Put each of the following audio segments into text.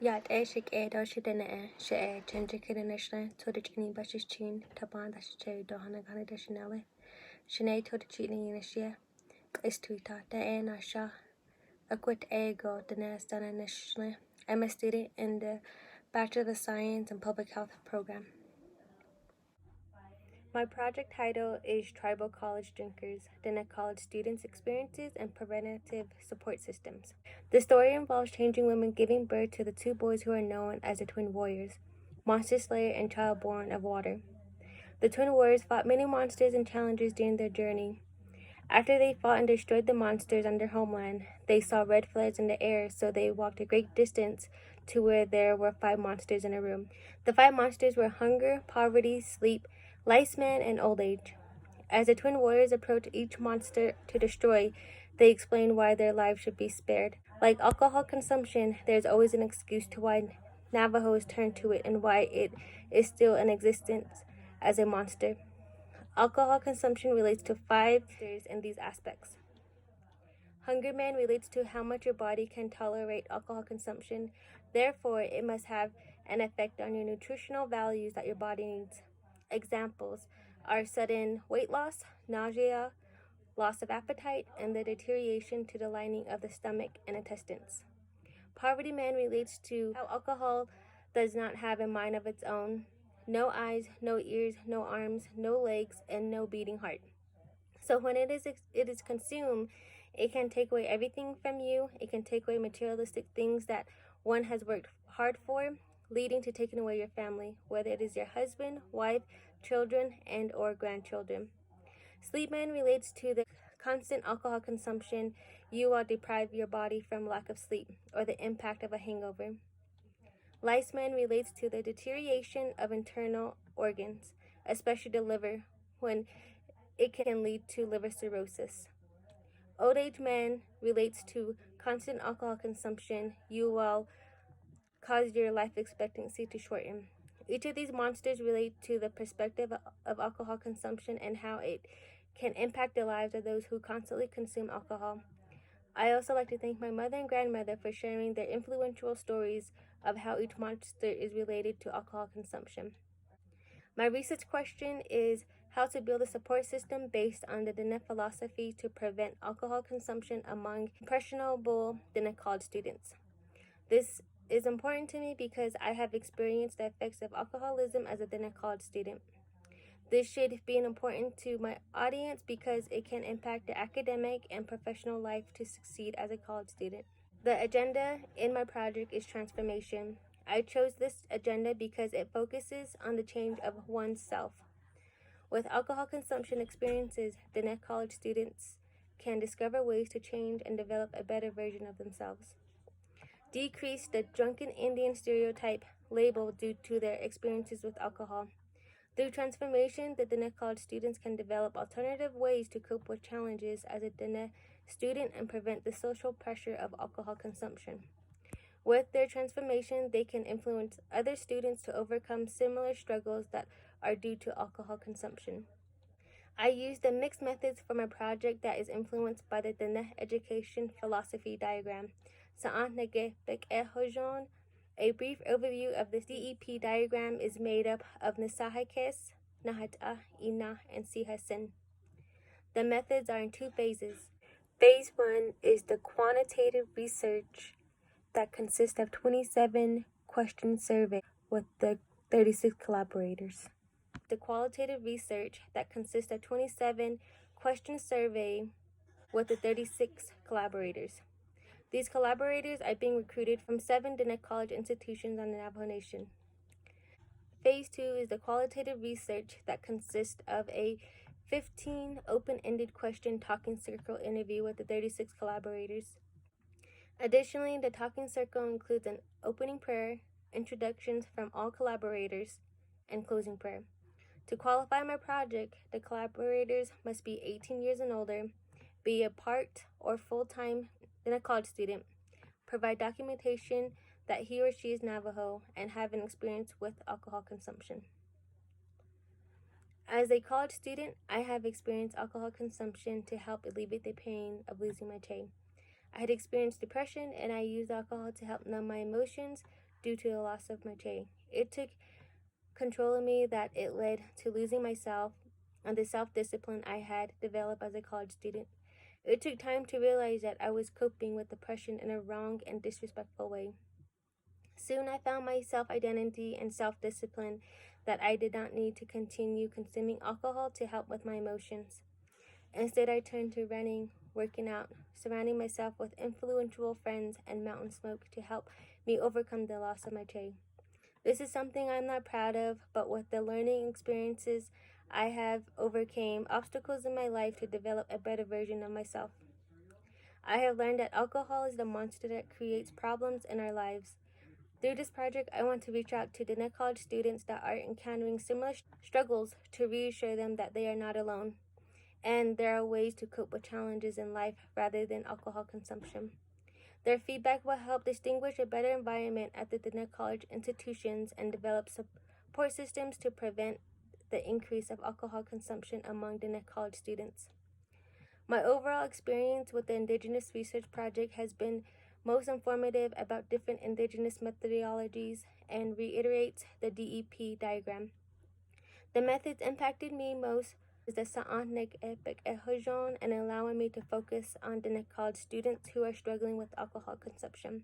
Yat shik Diné she Ginger to the Chini Bushes Chin, Taban Dashi Dohana Gana Dashinale, Shane to the Chini Nishia, Istuita, Diana Shah, a quit ego, Diné Dana Nishle. I'm a student in the Bachelor of Science and Public Health program. My project title is Tribal College Drinkers, Diné College Students' Experiences and Preventative Support Systems. The story involves changing women giving birth to the two boys who are known as the Twin Warriors, Monster Slayer and Child Born of Water. The Twin Warriors fought many monsters and challenges during their journey. After they fought and destroyed the monsters on their homeland, they saw red flares in the air, so they walked a great distance to where there were 5 monsters in a room. The 5 monsters were hunger, poverty, sleep, lifespan, and old age. As the Twin Warriors approached each monster to destroy, they explained why their lives should be spared. Like alcohol consumption, there's always an excuse to why Navajos turn to it and why it is still in existence as a monster. Alcohol consumption relates to 5 factors in these aspects. Hunger man relates to how much your body can tolerate alcohol consumption. Therefore, it must have an effect on your nutritional values that your body needs. Examples are sudden weight loss, nausea, loss of appetite, and the deterioration to the lining of the stomach and intestines. Poverty man relates to how alcohol does not have a mind of its own. No eyes, no ears, no arms, no legs, and no beating heart. So when it is consumed, it can take away everything from you. It can take away materialistic things that one has worked hard for, leading to taking away your family, whether it is your husband, wife, children, and or grandchildren. Sleep man relates to the constant alcohol consumption. You will deprive your body from lack of sleep or the impact of a hangover. Lifespan relates to the deterioration of internal organs, especially the liver, when it can lead to liver cirrhosis. Old age man relates to constant alcohol consumption. You will cause your life expectancy to shorten. Each of these monsters relate to the perspective of alcohol consumption and how it can impact the lives of those who constantly consume alcohol. I also like to thank my mother and grandmother for sharing their influential stories of how each monster is related to alcohol consumption. My research question is how to build a support system based on the Diné philosophy to prevent alcohol consumption among impressionable Diné college students. This is important to me because I have experienced the effects of alcoholism as a Diné college student. This should be important to my audience because it can impact the academic and professional life to succeed as a college student. The agenda in my project is transformation. I chose this agenda because it focuses on the change of oneself. With alcohol consumption experiences, Diné college students can discover ways to change and develop a better version of themselves. Decrease the drunken Indian stereotype label due to their experiences with alcohol. Through transformation, the Diné college students can develop alternative ways to cope with challenges as a Diné student and prevent the social pressure of alcohol consumption. With their transformation, they can influence other students to overcome similar struggles that are due to alcohol consumption. I used the mixed methods for my project that is influenced by the Diné education philosophy diagram. A brief overview of the DEP diagram is made up of Nisahakes, Nahata, Ina, and Sihasin. The methods are in 2 phases. Phase 1 is the quantitative research that consists of 27 question survey with the 36 collaborators. The qualitative research that consists of 27 question survey with the 36 collaborators. These collaborators are being recruited from 7 Diné college institutions on the Navajo Nation. Phase 2 is the qualitative research that consists of a 15 open-ended question talking circle interview with the 36 collaborators. Additionally, the talking circle includes an opening prayer, introductions from all collaborators, and closing prayer. To qualify my project, the collaborators must be 18 years and older, be a part or full-time Diné college student, provide documentation that he or she is Navajo, and have an experience with alcohol consumption. As a college student, I have experienced alcohol consumption to help alleviate the pain of losing my chain. I had experienced depression, and I used alcohol to help numb my emotions due to the loss of my Che. It took control of me that it led to losing myself and the self-discipline I had developed as a college student. It took time to realize that I was coping with depression in a wrong and disrespectful way. Soon I found my self-identity and self-discipline that I did not need to continue consuming alcohol to help with my emotions. Instead, I turned to running, working out, surrounding myself with influential friends, and mountain smoke to help me overcome the loss of my Che. This is something I'm not proud of, but with the learning experiences I have overcame obstacles in my life to develop a better version of myself. I have learned that alcohol is the monster that creates problems in our lives. Through this project, I want to reach out to Diné college students that are encountering similar struggles to reassure them that they are not alone, and there are ways to cope with challenges in life rather than alcohol consumption. Their feedback will help distinguish a better environment at the Diné college institutions and develop support systems to prevent the increase of alcohol consumption among Diné college students. My overall experience with the Indigenous Research Project has been most informative about different Indigenous methodologies and reiterates the DEP diagram. The methods impacted me most is the Sa'anek Epic Ehojon and allowing me to focus on Diné college students who are struggling with alcohol consumption.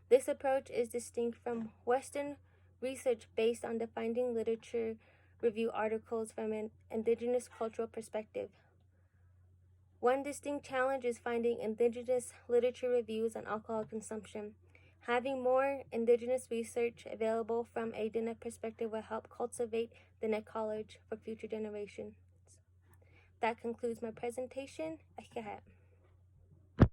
This approach is distinct from Western research based on defining literature review articles from an Indigenous cultural perspective. One distinct challenge is finding Indigenous literature reviews on alcohol consumption. Having more Indigenous research available from a Diné perspective will help cultivate Diné college for future generations. That concludes my presentation. Akahat.